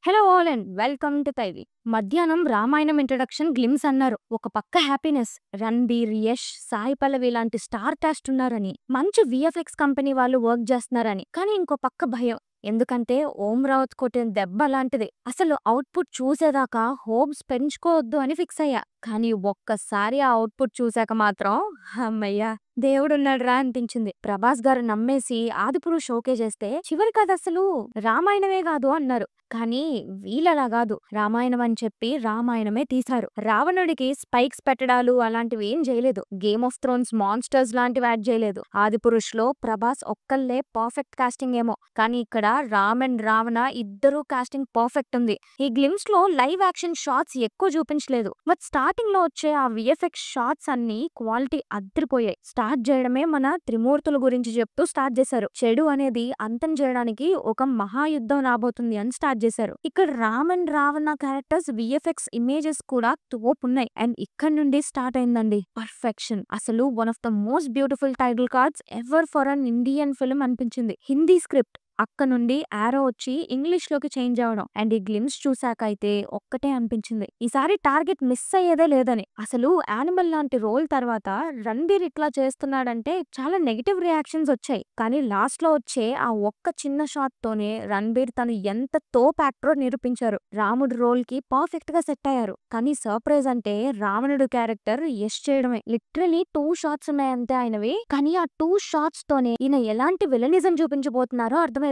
Hello all and welcome to తైవి. మధ్యాహ్నం Ramayanam introduction glimpse అన్నారు. ఒక పక్క హ్యాపీనెస్, రణ్బీర్, యష్, సాయి పల్లవి లాంటి స్టార్ కాస్ట్ ఉన్నారని, మంచి విఎఫ్ఎక్స్ కంపెనీ వాళ్ళు వర్క్ చేస్తున్నారని. కానీ ఇంకో పక్క భయం, ఎందుకంటే ఓం రావత్ కొట్టిన దెబ్బ లాంటిది. అసలు అవుట్పుట్ చూసేదాకా హోప్స్ పెంచుకోవద్దు అని ఫిక్స్ అయ్యా. కానీ ఒక్కసారి ఆ అవుట్పుట్ చూశాక మాత్రం అమ్మయ్యా దేవుడున్నాడురా అనిపించింది. ప్రభాస్ గారు నమ్మేసి ఆదిపురుష్ షోకే చేస్తే చివరికి అది అసలు రామాయణమే కాదు అన్నారు. కానీ వీళ్ళలా కాదు, రామాయణం అని చెప్పి రామాయణమే తీశారు. రావణుడికి స్పైక్స్ పెట్టడాలు అలాంటివి ఏం చేయలేదు. గేమ్ ఆఫ్ థ్రోన్స్ మాన్స్టర్స్ లాంటివి యాడ్ చేయలేదు. ఆదిపురుష్ లో ప్రభాస్ ఒక్కళ్ళే పర్ఫెక్ట్ కాస్టింగ్ ఏమో, కానీ ఇక్కడ రామ్ అండ్ రావణ ఇద్దరు కాస్టింగ్ పర్ఫెక్ట్ ఉంది. ఈ గ్లిమ్స్ లో లైవ్ యాక్షన్ షాట్స్ ఎక్కువ చూపించలేదు, బట్ స్టార్టింగ్ లో వచ్చే ఆ విఎఫ్ఎక్స్ షాట్స్ అన్ని క్వాలిటీ అద్దరిపోయాయి. స్టార్ట్ చేయడమే మన త్రిమూర్తుల గురించి చెప్తూ స్టార్ట్ చేశారు. చెడు అనేది అంతం చేయడానికి ఒక మహాయుద్ధం రాబోతుంది అని స్టార్ట్ చేశారు. ఇక్కడ Ram and Ravana characters VFX images కూడా తోపున్నాయి. అండ్ ఇక్కడ నుండి స్టార్ట్ అయిందండి పర్ఫెక్షన్. అసలు one of the most beautiful title cards ever for an Indian film అనిపించింది. హిందీ స్క్రిప్ట్ అక్క నుండి ఆరో వచ్చి ఇంగ్లీష్ లోకి చేంజ్ అవడం, అండ్ ఈ గ్లిమ్స్ చూసాక అయితే ఒక్కటే అనిపించింది, ఈసారి టార్గెట్ మిస్ అయ్యేదే లేదని. అసలు యానిమల్ లాంటి రోల్ తర్వాత రణ్బీర్ ఇట్లా చేస్తున్నాడంటే చాలా నెగిటివ్ రియాక్షన్స్ వచ్చాయి. కానీ లాస్ట్ లో వచ్చే ఆ ఒక్క చిన్న షాట్ తోనే రణ్బీర్ తను ఎంత తోప్ యాక్టర్ నిరూపించారు. రాముడు రోల్ కి పర్ఫెక్ట్ గా సెట్ అయ్యారు. కానీ సర్ప్రైజ్ అంటే రావణుడు క్యారెక్టర్ యష్ చేయడమే. లిటరలీ 2 షాట్స్ ఉన్నాయంతే ఆయనవి, కానీ ఆ 2 షాట్స్ తోనే ఈయన ఎలాంటి విలనిజం చూపించబోతున్నారో అర్థమైపోయింది.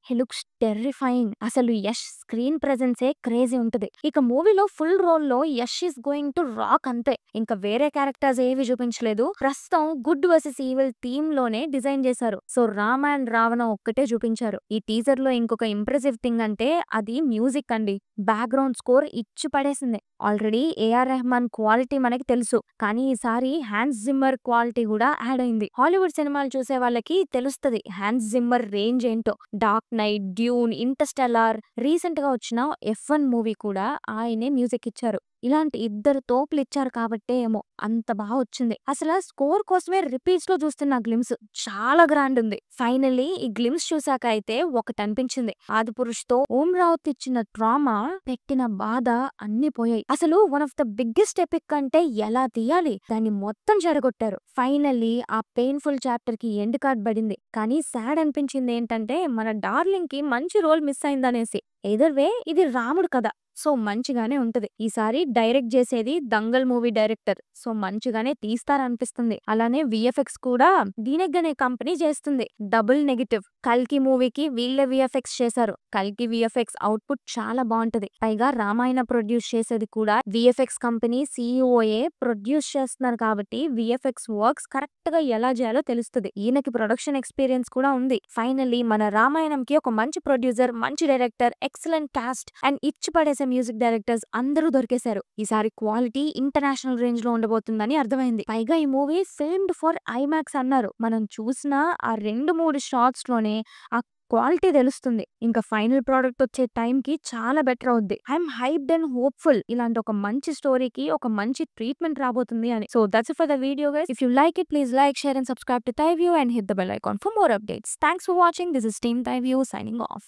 He looks terrifying. అసలు యష్ స్క్రీన్ ప్రెజెన్సే క్రేజీ ఉంటది. ఇక మూవీలో ఫుల్ రోల్ లో Yash is going to rock అంతే. ఇంకా వేరే క్యారెక్టర్స్ ఏవి చూపించలేదు. ప్రస్తుతం గుడ్ వర్సెస్ ఈవిల్ థీమ్ లోనే డిజైన్ చేశారు. సో రామ అండ్ రావణ ఒక్కటే చూపించారు. ఈ టీజర్ లో ఇంకొక ఇంప్రెసివ్ థింగ్ అంటే అది మ్యూజిక్ అండి. బ్యాక్గ్రౌండ్ స్కోర్ ఇచ్చి పడేసింది. ఆల్రెడీ ఏఆర్ రెహమాన్ క్వాలిటీ మనకి తెలుసు, కానీ ఈసారి హ్యాన్స్ జిమ్మర్ క్వాలిటీ కూడా యాడ్ అయింది. హాలీవుడ్ సినిమాలు చూసే వాళ్ళకి తెలుస్తది హ్యాన్స్ జిమ్మర్ రేంజ్ ఏంటో. Dark night, Dune, Interstellar, recent గా వచ్చిన F1 మూవీ కూడా ఆయనే మ్యూజిక్ ఇచ్చారు. ఇలాంటి ఇద్దరు తోపులు ఇచ్చారు కాబట్టే ఏమో అంత బాగా వచ్చింది. అసలు స్కోర్ కోసమే రిపీట్స్ లో చూస్తున్న గ్లిమ్స్ చాలా గ్రాండ్ ఉంది. ఫైనల్లీ ఈ గ్లిమ్స్ చూసాక అయితే ఒకటి అనిపించింది, ఆదిపురుష్ తో ఓం రావత్ ఇచ్చిన ట్రామా, పెట్టిన బాధ అన్ని పోయాయి. అసలు one of the biggest epic అంటే ఎలా తీయాలి దాన్ని మొత్తం చెడగొట్టారు. ఫైనల్లీ ఆ పెయిన్ఫుల్ చాప్టర్ కి ఎండ్ కార్డ్ పడింది. కానీ సాడ్ అనిపించింది ఏంటంటే మన డార్లింగ్ కి మంచి రోల్ మిస్ అయిందనేసి. ఎదర్ వే ఇది రాముడు కథ, సో మంచిగానే ఉంటది. ఈసారి డైరెక్ట్ చేసేది దంగల్ మూవీ డైరెక్టర్, సో మంచిగానే తీస్తారనిపిస్తుంది. అలానే విఎఫ్ఎక్స్ కూడా డీనెగ్ అనే కంపెనీ చేస్తుంది. Double negative. కల్కి మూవీకి వీళ్ళే విఎఫ్ఎక్స్ చేశారు. కల్కి విఎఫ్ఎక్స్ అవుట్పుట్ చాలా బాగుంటది. పైగా రామాయణ ప్రొడ్యూస్ చేసేది కూడా విఎఫ్ఎక్స్ కంపెనీ సిఇఓఏ ప్రొడ్యూస్ చేస్తున్నారు కాబట్టి విఎఫ్ఎక్స్ వర్క్స్ కరెక్ట్ గా ఎలా చేయాలో తెలుస్తుంది. ఈయనకి ప్రొడక్షన్ ఎక్స్పీరియన్స్ కూడా ఉంది. ఫైనల్లీ మన రామాయణంకి ఒక మంచి ప్రొడ్యూసర్, మంచి డైరెక్టర్, ఎక్సలెంట్ కాస్ట్ అండ్ ఇచ్చి పడేసే మ్యూజిక్ డైరెక్టర్స్ అందరూ దొరికేశారు. ఈసారి క్వాలిటీ ఇంటర్నేషనల్ రేంజ్ లో ఉండబోతుందని అర్థమైంది. పైగా ఈ మూవీ ఫిల్మ్డ్ ఫర్ ఐమాక్స్ అన్నారు. మనం చూసిన ఆ 2-3 షాట్స్ లోనే ఆ క్వాలిటీ తెలుస్తుంది. ఇంకా ఫైనల్ ప్రోడక్ట్ వచ్చే టైం కి చాలా బెటర్ అవుద్ది. ఐఎమ్ హైప్డ్ అండ్ హోప్ఫుల్ ఇలాంటి ఒక మంచి స్టోరీకి ఒక మంచి ట్రీట్మెంట్ రాబోతుంది అని. So that's for the video guys. If you like it, please like, share and subscribe to Thai View and hit the bell icon for more updates. Thanks for watching. This is Team Thai View signing off.